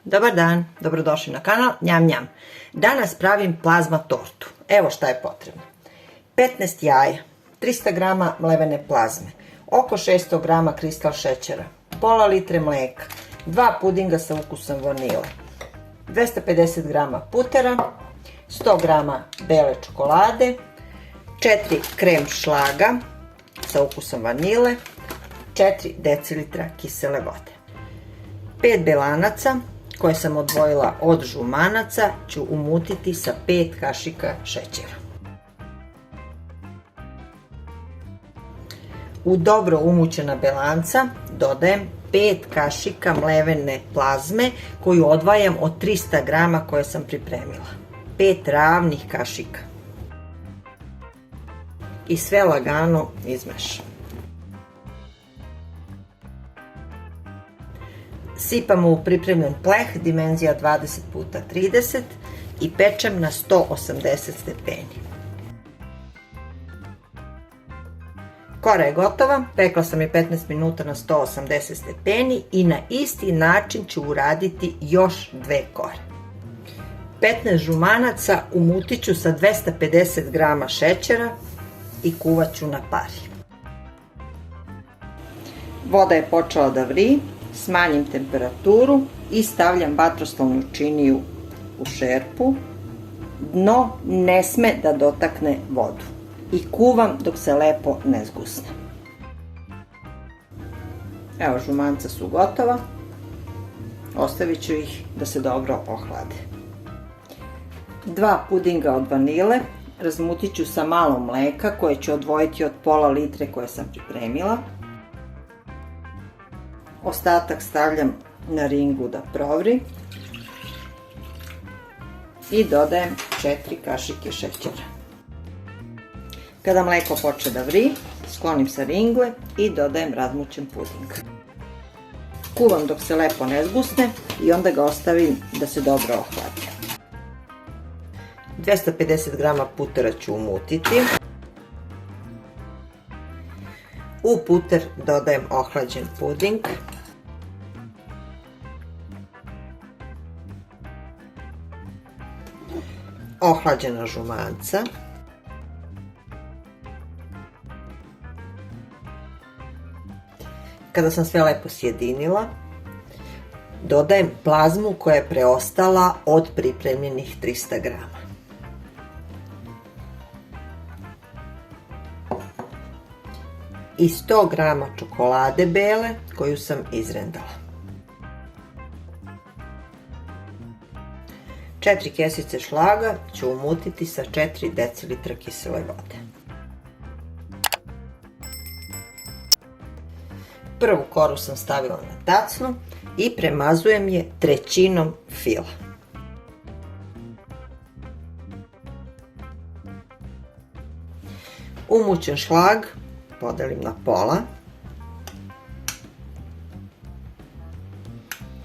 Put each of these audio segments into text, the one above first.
Dobar dan, dobrodošli na kanal Njam Njam. Danas pravim plazma tortu. Evo šta je potrebno. 15 jaja, 300 g mlevene plazme, oko 600 g kristal šećera, pola litre mlijeka, 2 pudinga sa ukusom vanile, 250 g putera, 100 g bele čokolade, 4 krem šlaga sa ukusom vanile, 4 decilitra kisele vode. 5 belanaca koje sam odvojila od žumanaca ću umutiti sa 5 kašika šećera. U dobro umućena belanca dodajem 5 kašika mlevene plazme koju odvajam od 300 g koje sam pripremila. 5 ravnih kašika. I sve lagano izmešam. Sipamo u pripremljen pleh dimenzija 20x30 i pečem na 180 stepeni. Kora je gotova, pekla sam je 15 minuta na 180 stepeni i na isti način ću uraditi još 2 kore. 15 žumanaca umutit ću sa 250 g šećera i kuvat ću na pari. Voda je počela da vri, smanjim temperaturu i stavljam vatroslovnu činiju u šerpu. Dno ne sme da dotakne vodu i kuvam dok se lepo ne zgusne. Evo, žumanca su gotova. Ostavit ću ih da se dobro ohlade. 2 pudinga od vanile razmutit ću sa malo mleka koje ću odvojiti od pola litre koje sam pripremila. Ostatak stavljam na ringu da provri i dodajem 4 kašike šećera. Kada mleko počne da vri, sklonim sa ringle i dodajem razmućen puding. Kuvam dok se lepo ne zgusne i onda ga ostavim da se dobro ohladi. 250 g putera ću umutiti. U puter dodajem ohlađen puding. Ohlađena žumanca. Kada sam sve lepo sjedinila, dodajem plazmu koja je preostala od pripremljenih 300 g. I 100 g čokolade bele koju sam izrendala. 4 kesice šlaga ću umutiti sa 4 decilitra kisele vode. Prvu koru sam stavila na tacnu i premazujem je trećinom fila. Umućen šlag podelim na pola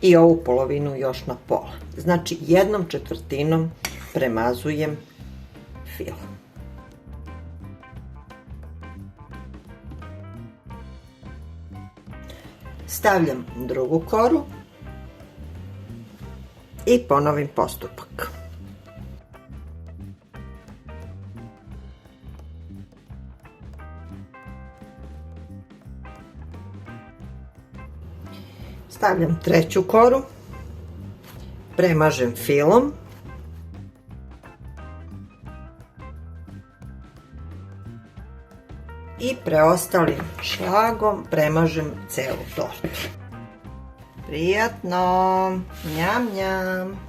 i ovu polovinu još na pola. Znači 1/4 premazujem filo. Stavljam drugu koru i ponovim postupak. Stavljam treću koru, premažem filom i preostalim šlagom premažem celu tortu. Prijatno! Njam njam!